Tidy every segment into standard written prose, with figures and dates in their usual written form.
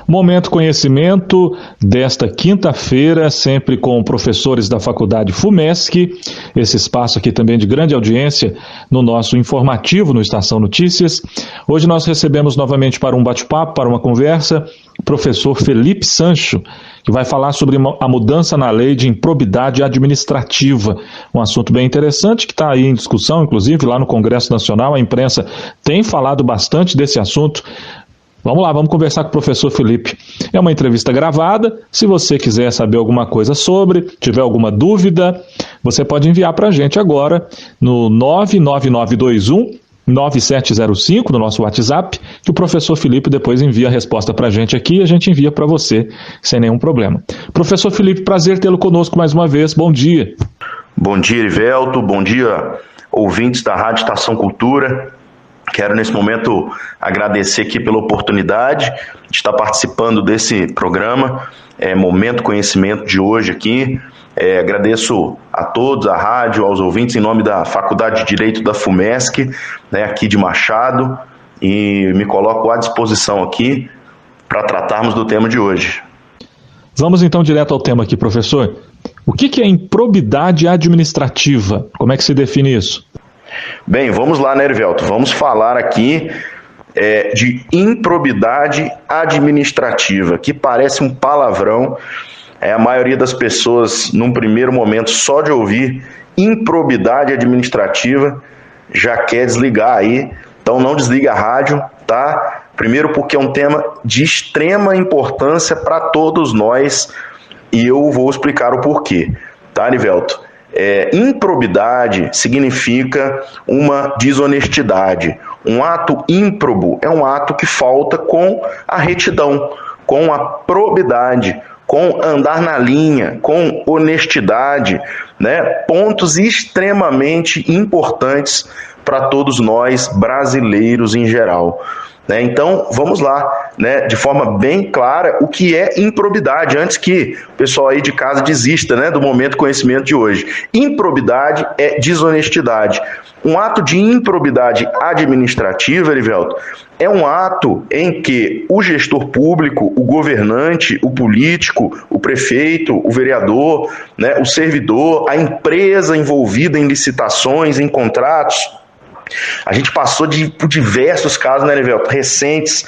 Momento Conhecimento desta quinta-feira, sempre com professores da Faculdade FUMESC, esse espaço aqui também de grande audiência no nosso informativo, no Estação Notícias. Hoje nós recebemos novamente para um bate-papo, para uma conversa, o professor Felipe Sancho, que vai falar sobre a mudança na lei de improbidade administrativa, um assunto bem interessante que está aí em discussão, inclusive lá no Congresso Nacional, a imprensa tem falado bastante desse assunto. Vamos lá, vamos conversar com o professor Felipe. É uma entrevista gravada, se você quiser saber alguma coisa sobre, tiver alguma dúvida, você pode enviar para a gente agora no 99921-9705, no nosso WhatsApp, que o professor Felipe depois envia a resposta para a gente aqui e a gente envia para você sem nenhum problema. Professor Felipe, prazer tê-lo conosco mais uma vez, bom dia. Bom dia, Erivelto, bom dia, ouvintes da Rádio Estação Cultura. Quero, nesse momento, agradecer aqui pela oportunidade de estar participando desse programa, Momento Conhecimento de hoje aqui. Agradeço a todos, à rádio, aos ouvintes, em nome da Faculdade de Direito da FUMESC, aqui de Machado, e me coloco à disposição aqui para tratarmos do tema de hoje. Vamos então direto ao tema aqui, professor. O que é improbidade administrativa? Como é que se define isso? Bem, vamos lá, né, Erivelto? Vamos falar aqui de improbidade administrativa, que parece um palavrão. A maioria das pessoas, num primeiro momento, só de ouvir improbidade administrativa, já quer desligar aí. Então não desliga a rádio, tá? Primeiro porque é um tema de extrema importância para todos nós e eu vou explicar o porquê, tá, Erivelto? Improbidade significa uma desonestidade. Um ato ímprobo é um ato que falta com a retidão, com a probidade, com andar na linha, com honestidade, né? Pontos extremamente importantes para todos nós brasileiros em geral. Então, vamos lá, de forma bem clara, o que é improbidade, antes que o pessoal aí de casa desista do Momento Conhecimento de hoje. Improbidade é desonestidade. Um ato de improbidade administrativa, Erivelto, é um ato em que o gestor público, o governante, o político, o prefeito, o vereador, o servidor, a empresa envolvida em licitações, em contratos. A gente passou por diversos casos, Erivelto, recentes,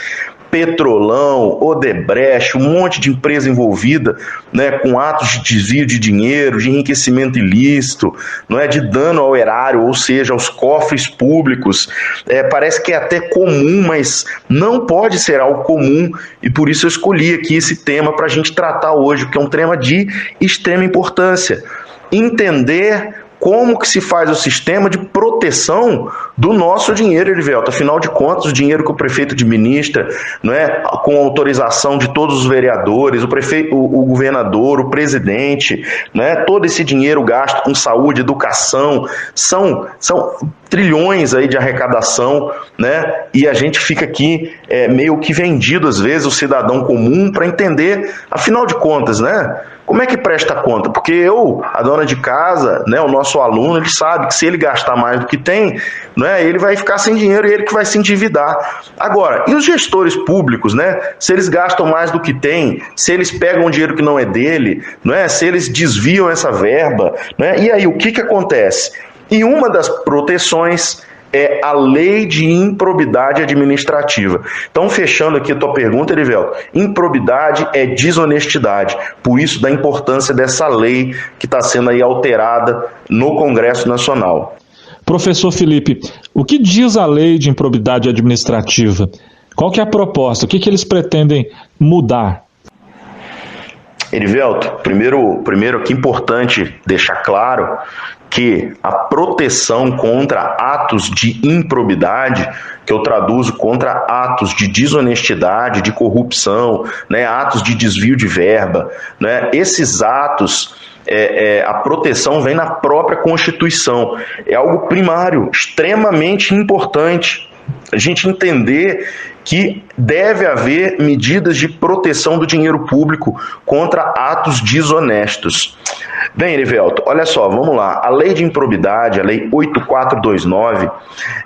Petrolão, Odebrecht, um monte de empresa envolvida, com atos de desvio de dinheiro, de enriquecimento ilícito, de dano ao erário, ou seja, aos cofres públicos. Parece que é até comum, mas não pode ser algo comum, e por isso eu escolhi aqui esse tema para a gente tratar hoje, que é um tema de extrema importância. Entender como que se faz o sistema de proteção do nosso dinheiro, Erivelto. Afinal de contas, o dinheiro que o prefeito administra, com autorização de todos os vereadores, o prefeito, o governador, o presidente, todo esse dinheiro gasto com saúde, educação, são trilhões aí de arrecadação, e a gente fica aqui meio que vendido, às vezes, o cidadão comum para entender, afinal de contas, como é que presta conta? Porque a dona de casa, o nosso aluno, ele sabe que se ele gastar mais do que tem, ele vai ficar sem dinheiro e ele que vai se endividar. Agora, e os gestores públicos, se eles gastam mais do que tem, se eles pegam um dinheiro que não é dele, se eles desviam essa verba, e aí o que acontece? E uma das proteções é a lei de improbidade administrativa. Então, fechando aqui a tua pergunta, Erivelto, improbidade é desonestidade. Por isso, da importância dessa lei que está sendo aí alterada no Congresso Nacional. Professor Felipe, o que diz a lei de improbidade administrativa? Qual que é a proposta? O que eles pretendem mudar? Erivelto, primeiro aqui é importante deixar claro que a proteção contra atos de improbidade, que eu traduzo contra atos de desonestidade, de corrupção, atos de desvio de verba, esses atos, a proteção vem na própria Constituição. É algo primário, extremamente importante. A gente entender que deve haver medidas de proteção do dinheiro público contra atos desonestos. Bem, Erivelto, olha só, vamos lá. A lei de improbidade, a lei 8429,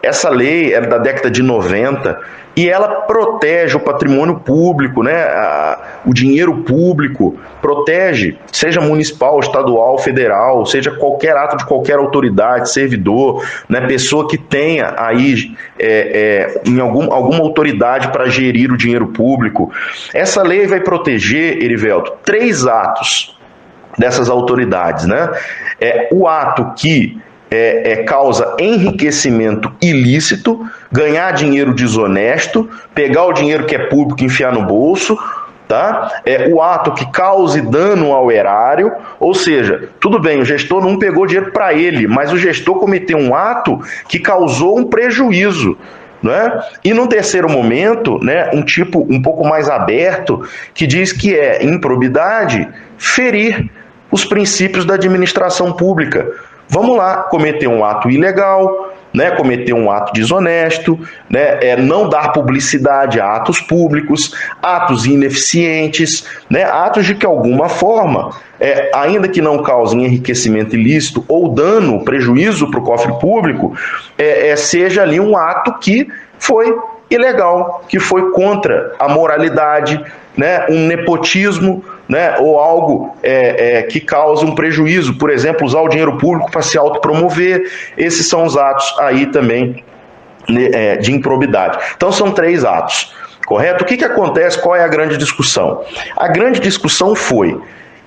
essa lei é da década de 90 e ela protege o patrimônio público, né, o dinheiro público, protege, seja municipal, estadual, federal, seja qualquer ato de qualquer autoridade, servidor, né, pessoa que tenha aí em alguma autoridade para gerir o dinheiro público. Essa lei vai proteger, Erivelto, 3 atos dessas autoridades, né? O ato que causa enriquecimento ilícito, ganhar dinheiro desonesto, pegar o dinheiro que é público e enfiar no bolso, tá? O ato que cause dano ao erário, ou seja, tudo bem, o gestor não pegou dinheiro para ele, mas o gestor cometeu um ato que causou um prejuízo. Né? E no terceiro momento, né, um tipo um pouco mais aberto, que diz que é improbidade ferir os princípios da administração pública. Vamos lá, cometer um ato ilegal, né, cometer um ato desonesto, né, não dar publicidade a atos públicos, atos ineficientes, né, atos de que alguma forma, ainda que não causem enriquecimento ilícito ou dano, prejuízo para o cofre público, seja ali um ato que foi ilegal, que foi contra a moralidade, né, um nepotismo, né, ou algo que cause um prejuízo, por exemplo, usar o dinheiro público para se autopromover. Esses são os atos aí também de improbidade. Então são 3 atos, correto? O que acontece? Qual é a grande discussão? A grande discussão foi: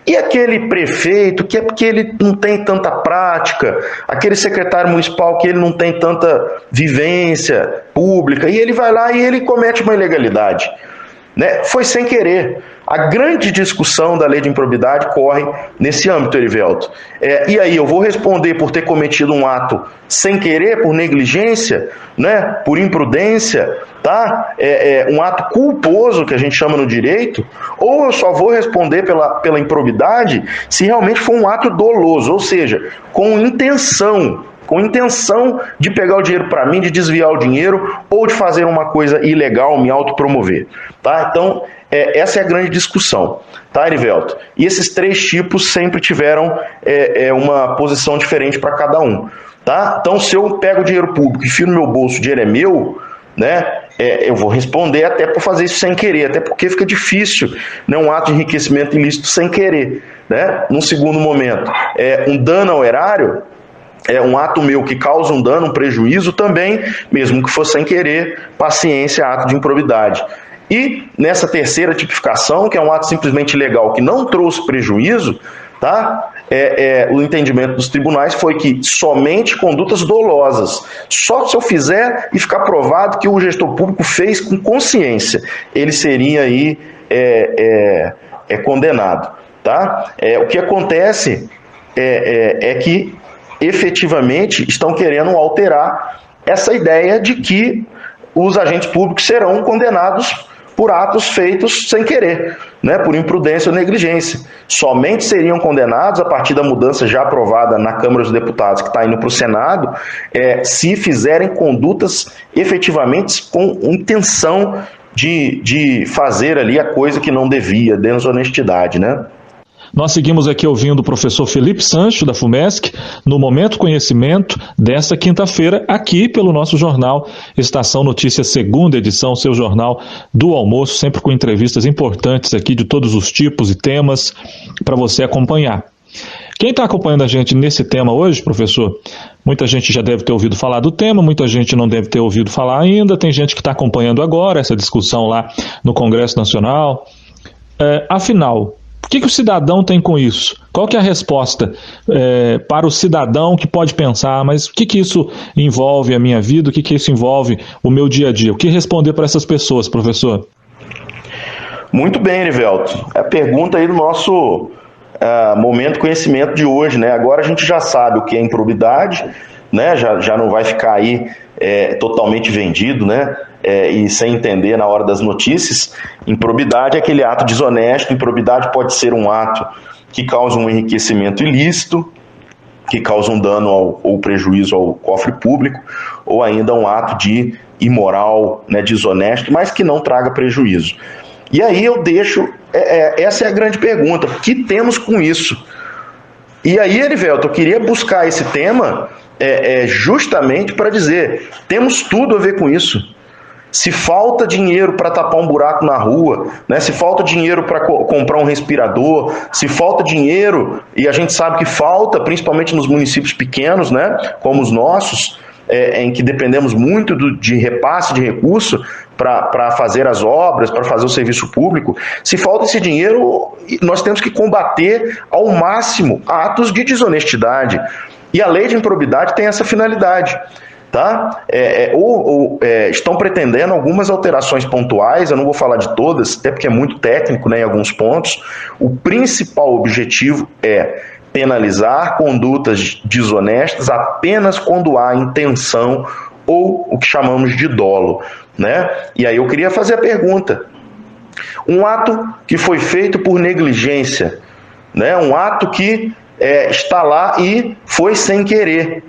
e aquele prefeito que é porque ele não tem tanta prática, aquele secretário municipal que ele não tem tanta vivência pública, e ele vai lá e ele comete uma ilegalidade, né? Foi sem querer. A grande discussão da lei de improbidade corre nesse âmbito, Erivelto. E aí, eu vou responder por ter cometido um ato sem querer, por negligência, né, por imprudência, tá? Um ato culposo, que a gente chama no direito, ou eu só vou responder pela improbidade se realmente for um ato doloso, ou seja, com intenção de pegar o dinheiro para mim, de desviar o dinheiro ou de fazer uma coisa ilegal, me autopromover, tá? Então, essa é a grande discussão, tá, Erivelto? E esses 3 tipos sempre tiveram uma posição diferente para cada um, tá? Então, se eu pego o dinheiro público e enfio no meu bolso, o dinheiro é meu, né? Eu vou responder até por fazer isso sem querer, até porque fica difícil, né, um ato de enriquecimento ilícito sem querer, né? Num segundo momento, um dano ao erário, um ato meu que causa um dano, um prejuízo também, mesmo que for sem querer, paciência, ato de improbidade. E nessa terceira tipificação, que é um ato simplesmente ilegal que não trouxe prejuízo, tá? O entendimento dos tribunais foi que somente condutas dolosas, só se eu fizer e ficar provado que o gestor público fez com consciência, ele seria aí condenado, tá? O que acontece é que efetivamente estão querendo alterar essa ideia de que os agentes públicos serão condenados por atos feitos sem querer, né, por imprudência ou negligência. Somente seriam condenados, a partir da mudança já aprovada na Câmara dos Deputados, que está indo para o Senado, se fizerem condutas efetivamente com intenção de fazer ali a coisa que não devia, desonestidade, né? Nós seguimos aqui ouvindo o professor Felipe Sancho, da FUMESC, no Momento Conhecimento, desta quinta-feira, aqui pelo nosso jornal Estação Notícias, segunda edição, seu jornal do almoço, sempre com entrevistas importantes aqui de todos os tipos e temas para você acompanhar. Quem está acompanhando a gente nesse tema hoje, professor, muita gente já deve ter ouvido falar do tema, muita gente não deve ter ouvido falar ainda, tem gente que está acompanhando agora essa discussão lá no Congresso Nacional. Afinal, o que o cidadão tem com isso? Qual que é a resposta para o cidadão que pode pensar, mas o que isso envolve a minha vida, o que isso envolve o meu dia a dia? O que responder para essas pessoas, professor? Muito bem, Erivelto. É a pergunta aí do nosso momento conhecimento de hoje, né? Agora a gente já sabe o que é improbidade, né? Já não vai ficar aí totalmente vendido, né? E sem entender na hora das notícias. Improbidade é aquele ato desonesto. Improbidade pode ser um ato que causa um enriquecimento ilícito, que causa um dano ou prejuízo ao cofre público, ou ainda um ato de imoral, né, desonesto, mas que não traga prejuízo. E aí eu deixo, essa é a grande pergunta: o que temos com isso? E aí, Erivelto, eu queria buscar esse tema justamente para dizer, temos tudo a ver com isso. Se falta dinheiro para tapar um buraco na rua, né? Se falta dinheiro para comprar um respirador, se falta dinheiro, e a gente sabe que falta, principalmente nos municípios pequenos, né? Como os nossos, em que dependemos muito de repasse de recurso para fazer as obras, para fazer o serviço público. Se falta esse dinheiro, nós temos que combater ao máximo atos de desonestidade. E a lei de improbidade tem essa finalidade. Tá? Estão pretendendo algumas alterações pontuais, eu não vou falar de todas, até porque é muito técnico, né, em alguns pontos. O principal objetivo é penalizar condutas desonestas apenas quando há intenção ou o que chamamos de dolo, né? E aí eu queria fazer a pergunta: um ato que foi feito por negligência, né? Um ato que está lá e foi sem querer,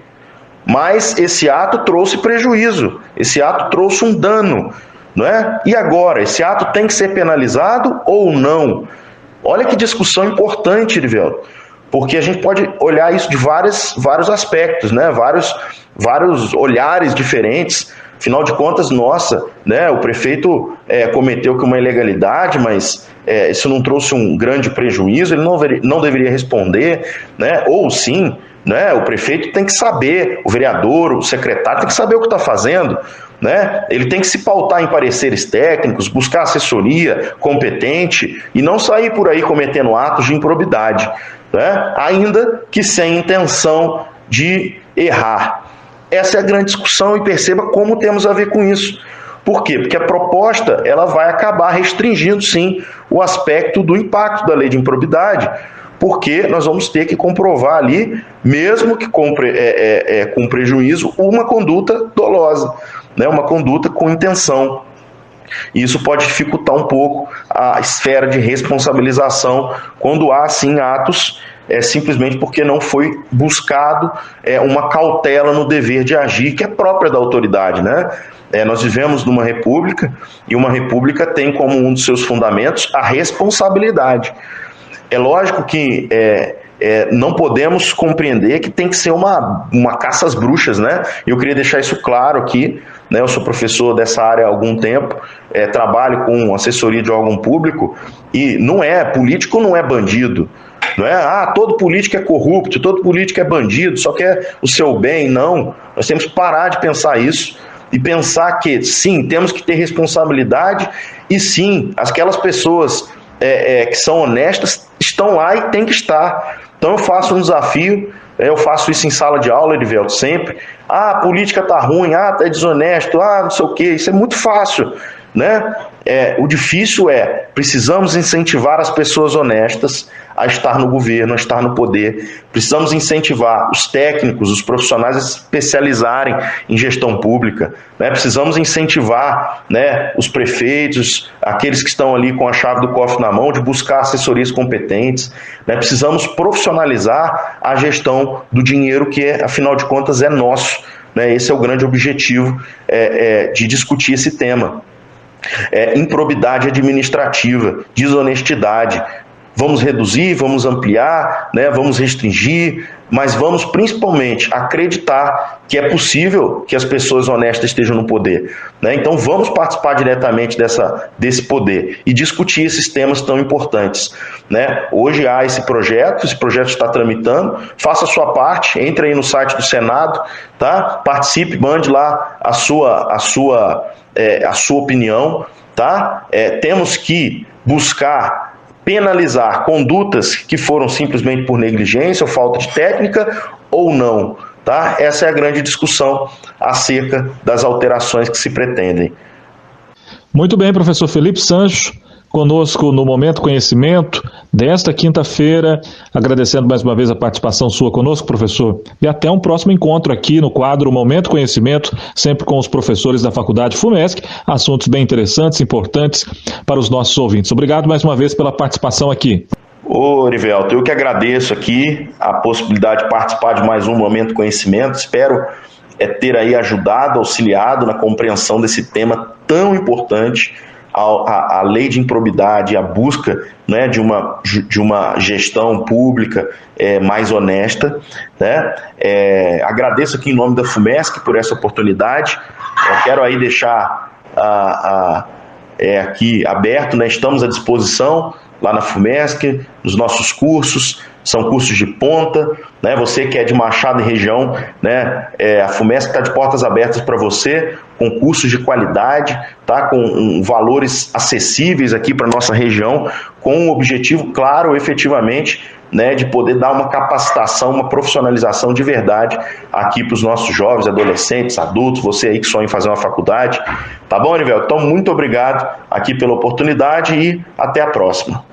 mas esse ato trouxe prejuízo, esse ato trouxe um dano, não é? E agora, esse ato tem que ser penalizado ou não? Olha que discussão importante, Erivelto, porque a gente pode olhar isso de vários aspectos, né? Vários olhares diferentes. Afinal de contas, né? O prefeito cometeu uma ilegalidade, mas isso não trouxe um grande prejuízo, ele não deveria responder, né? Ou sim, né? O prefeito tem que saber, o vereador, o secretário tem que saber o que está fazendo, né? Ele tem que se pautar em pareceres técnicos, buscar assessoria competente e não sair por aí cometendo atos de improbidade, né? Ainda que sem intenção de errar. Essa é a grande discussão, e perceba como temos a ver com isso. Por quê? Porque a proposta ela vai acabar restringindo, sim, o aspecto do impacto da lei de improbidade, porque nós vamos ter que comprovar ali, mesmo que com prejuízo, uma conduta dolosa, né? Uma conduta com intenção. E isso pode dificultar um pouco a esfera de responsabilização quando há, sim, atos simplesmente porque não foi buscado uma cautela no dever de agir, que é própria da autoridade, né? Nós vivemos numa república, e uma república tem como um dos seus fundamentos a responsabilidade. É lógico que não podemos compreender que tem que ser uma caça às bruxas, né? Eu queria deixar isso claro aqui, né? Eu sou professor dessa área há algum tempo, trabalho com assessoria de órgão público, e político não é bandido, não é? Todo político é corrupto, todo político é bandido, só quer o seu bem. Não, nós temos que parar de pensar isso e pensar que, sim, temos que ter responsabilidade, e sim, aquelas pessoas que são honestas estão lá e tem que estar. Então eu faço um desafio, eu faço isso em sala de aula, Erivelto, sempre. A política está ruim, é desonesto, não sei o quê. Isso é muito fácil, né? O difícil precisamos incentivar as pessoas honestas a estar no governo, a estar no poder. Precisamos incentivar os técnicos, os profissionais a se especializarem em gestão pública, né? Precisamos incentivar, né, os prefeitos, aqueles que estão ali com a chave do cofre na mão, de buscar assessorias competentes, né? Precisamos profissionalizar a gestão do dinheiro que, afinal de contas, é nosso, né? Esse é o grande objetivo de discutir esse tema. Improbidade administrativa, desonestidade. Vamos reduzir, vamos ampliar, né, vamos restringir, mas vamos principalmente acreditar que é possível que as pessoas honestas estejam no poder, né? Então vamos participar diretamente desse poder e discutir esses temas tão importantes, né? Hoje há esse projeto está tramitando, faça a sua parte, entre aí no site do Senado, tá? Participe, mande lá a sua opinião, tá? Temos que buscar penalizar condutas que foram simplesmente por negligência ou falta de técnica ou não, tá? Essa é a grande discussão acerca das alterações que se pretendem. Muito bem, professor Felipe Sancho, conosco no Momento Conhecimento desta quinta-feira, agradecendo mais uma vez a participação sua conosco, professor, e até um próximo encontro aqui no quadro Momento Conhecimento, sempre com os professores da Faculdade FUMESC, assuntos bem interessantes, importantes para os nossos ouvintes. Obrigado mais uma vez pela participação aqui. Ô, Erivelto, eu que agradeço aqui a possibilidade de participar de mais um Momento Conhecimento, espero ter aí ajudado, auxiliado na compreensão desse tema tão importante, a lei de improbidade, a busca, né, de uma gestão pública mais honesta, né? Agradeço aqui em nome da FUMESC por essa oportunidade. Eu quero aí deixar aqui aberto, né? Estamos à disposição lá na FUMESC, nos nossos cursos, são cursos de ponta, né? Você que é de Machado e região, né? A FUMESC está de portas abertas para você, com cursos de qualidade, tá? Com valores acessíveis aqui para nossa região, com um objetivo claro, efetivamente, né? De poder dar uma capacitação, uma profissionalização de verdade aqui para os nossos jovens, adolescentes, adultos, você aí que sonha em fazer uma faculdade. Tá bom, Erivelto? Então, muito obrigado aqui pela oportunidade e até a próxima.